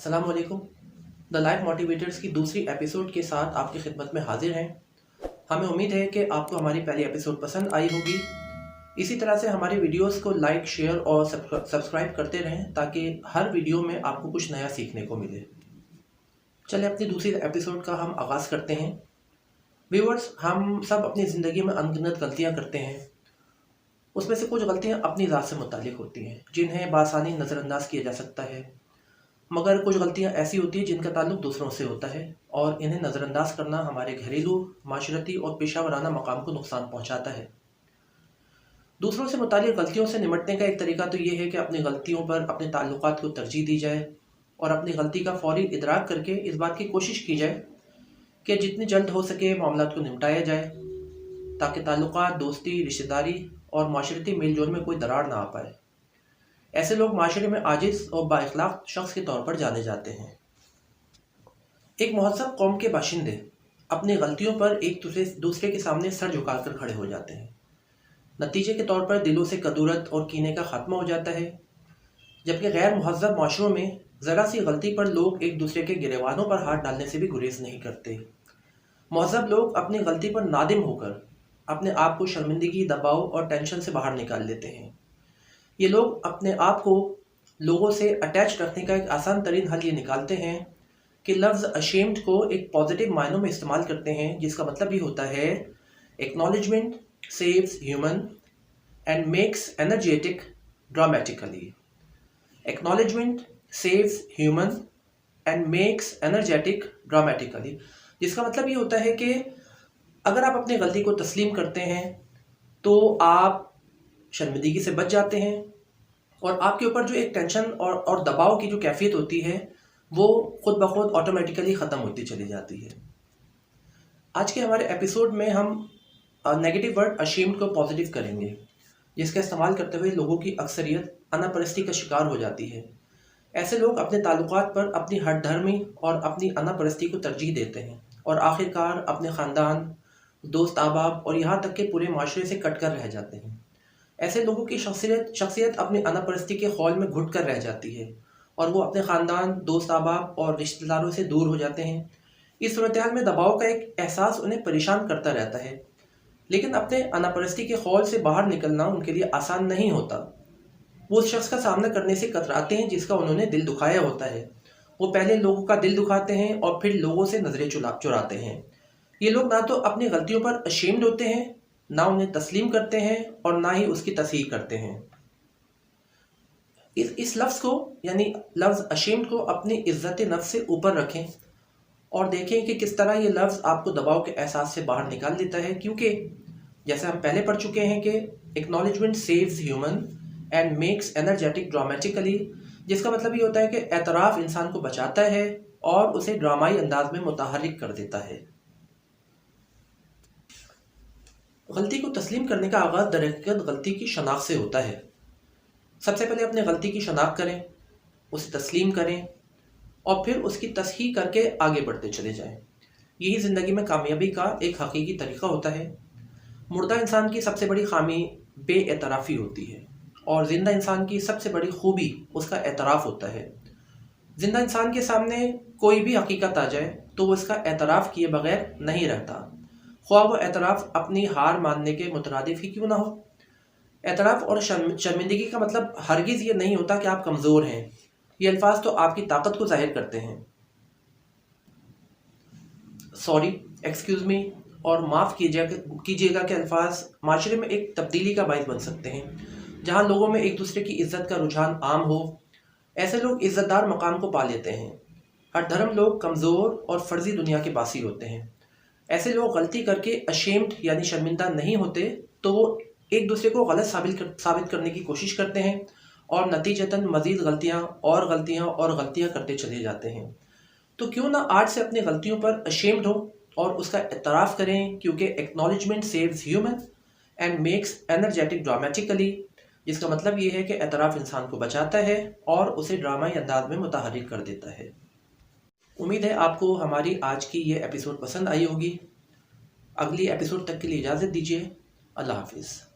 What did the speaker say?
अस्सलाम वालेकुम। The life motivators की दूसरी एपिसोड के साथ आपकी खिदमत में हाजिर हैं। हमें उम्मीद है कि आपको हमारी पहली एपिसोड पसंद आई होगी। इसी तरह से हमारी वीडियोस को लाइक, शेयर और सब्सक्राइब करते रहें ताकि हर वीडियो में आपको कुछ नया सीखने को मिले। चलिए अपनी दूसरी एपिसोड का हम आगाज़ करते हैं। व्यूअर्स, हम सब अपनी ज़िंदगी में अनगिनत गलतियाँ करते हैं। उसमें से कुछ गलतियाँ अपनी ज़ात से मुताल्लिक होती हैं जिन्हें बासानी नज़रअंदाज किया जा सकता है, मगर कुछ गलतियाँ ऐसी होती हैं जिनका ताल्लुक दूसरों से होता है और इन्हें नज़रअंदाज करना हमारे घरेलू, माशरती और पेशावराना मकाम को नुकसान पहुँचाता है। दूसरों से मुताल्लिक गलतियों से निपटने का एक तरीका तो ये है कि अपनी गलतियों पर अपने ताल्लुकात को तरजीह दी जाए और अपनी गलती का फौरी इदराक करके इस बात की कोशिश की जाए कि जितनी जल्द हो सके मामलात को निपटाया जाए ताकि ताल्लुकात, दोस्ती, रिश्तेदारी और माशरती मेल जोल में कोई दरार ना आ पाए। ऐसे लोग माशरे में आजिज़ और बाइखलाक शख्स के तौर पर जाने जाते हैं। एक महज़ब कौम के बाशिंदे अपनी गलतियों पर एक दूसरे के सामने सर झुकाकर खड़े हो जाते हैं। नतीजे के तौर पर दिलों से कदूरत और कीने का खात्मा हो जाता है, जबकि गैर महज़ब माशरों में ज़रा सी गलती पर लोग एक दूसरे के गिरेबानों पर हाथ डालने से भी गुरेज नहीं करते। महज़ब लोग अपनी गलती पर नादिम होकर अपने आप को शर्मिंदगी, दबाव और टेंशन से बाहर निकाल लेते हैं। ये लोग अपने आप को लोगों से अटैच रखने का एक आसान तरीन हल ये निकालते हैं कि लफ्ज़ अशेम्ड को एक पॉजिटिव मायनों में इस्तेमाल करते हैं, जिसका मतलब ये होता है acknowledgement saves human and makes energetic dramatically. Acknowledgement saves human and makes energetic dramatically, जिसका मतलब ये होता है कि अगर आप अपनी गलती को तस्लीम करते हैं तो आप शर्मिंदगी से बच जाते हैं और आपके ऊपर जो एक टेंशन और दबाव की जो कैफियत होती है वो खुद ब खुद ऑटोमेटिकली ख़त्म होती चली जाती है। आज के हमारे एपिसोड में हम नेगेटिव वर्ड अशेम्ड को पॉजिटिव करेंगे, जिसका इस्तेमाल करते हुए लोगों की अक्सरियत अनापरस्ती का शिकार हो जाती है। ऐसे लोग अपने ताल्लुकात पर अपनी हठधर्मी और अपनी अनापरस्ती को तरजीह देते हैं और आखिरकार अपने ख़ानदान, दोस्त अहबाब और यहाँ तक के पूरे माशरे से कट कर रह जाते हैं। ऐसे लोगों की शख्सियत अपनी अनापरस्ती के खौल में घुट कर रह जाती है और वो अपने ख़ानदान, दोस्त अहबाब और रिश्तेदारों से दूर हो जाते हैं। इस सूरत-ए-हाल में दबाव का एक एहसास उन्हें परेशान करता रहता है, लेकिन अपने अनापरस्ती के खौल से बाहर निकलना उनके लिए आसान नहीं होता। वो उस शख्स का सामना करने से कतराते हैं जिसका उन्होंने दिल दुखाया होता है। वो पहले लोगों का दिल दुखाते हैं और फिर लोगों से नज़रें चुराते हैं। ये लोग ना तो अपनी गलतियों पर अशेम्ड होते हैं, ना उन्हें तस्लीम करते हैं और ना ही उसकी तस्हीह करते हैं। इस लफ्ज़ को यानी लफ्ज़ अशेम्ड को अपनी इज़्ज़त नफ्स से ऊपर रखें और देखें कि किस तरह ये लफ्ज़ आपको दबाव के एहसास से बाहर निकाल देता है, क्योंकि जैसे हम पहले पढ़ चुके हैं कि acknowledgement saves human and makes energetic dramatically, जिसका मतलब ये होता है कि एतराफ़ इंसान को बचाता है और उसे ड्रामाई अंदाज में मुतहर्रिक कर देता है। गलती को तस्लीम करने का आगाज़ दरहकीकत गलती की शनाख्त से होता है। सबसे पहले अपने गलती की शनाख्त करें, उसे तस्लीम करें और फिर उसकी तस्हीह करके आगे बढ़ते चले जाएं। यही ज़िंदगी में कामयाबी का एक हकीकी तरीका होता है। मुर्दा इंसान की सबसे बड़ी खामी बेएतराफ़ी होती है और ज़िंदा इंसान की सबसे बड़ी खूबी उसका एतराफ़ होता है। ज़िंदा इंसान के सामने कोई भी हकीकत आ जाए तो वो इसका एतराफ़ किए बगैर नहीं रहता, ख्वाह वो एतराफ़ अपनी हार मानने के मुतरादिफ ही क्यों ना हो। एतराफ़ और शर्मिंदगी का मतलब हरगिज़ ये नहीं होता कि आप कमज़ोर हैं। ये अल्फाज तो आपकी ताकत को ज़ाहिर करते हैं। सॉरी, एक्सक्यूज़ मी और माफ़ कीजिएगा के अल्फाज माशरे में एक तब्दीली का बाइस बन सकते हैं। जहाँ लोगों में एक दूसरे की इज़्ज़त का रुझान आम हो, ऐसे लोग इज़्ज़तदार मकाम को पा लेते हैं। हर धर्म लोग कमज़ोर और फ़र्ज़ी दुनिया के बासी होते हैं। ऐसे लोग गलती करके अशेम्ड यानी शर्मिंदा नहीं होते तो वो एक दूसरे को गलत साबित करने की कोशिश करते हैं और नतीजतन मज़ीद गलतियाँ करते चले जाते हैं। तो क्यों ना आज से अपनी गलतियों पर अशेम्ड हो और उसका एतराफ़ करें, क्योंकि acknowledgement saves human and makes energetic dramatically, जिसका मतलब ये है कि एतराफ़ इंसान को बचाता है और उसे ड्रामाई अंदाज में मुतहर्रिक कर देता है। उम्मीद है आपको हमारी आज की ये एपिसोड पसंद आई होगी। अगली एपिसोड तक के लिए इजाज़त दीजिए। अल्लाह हाफिज़।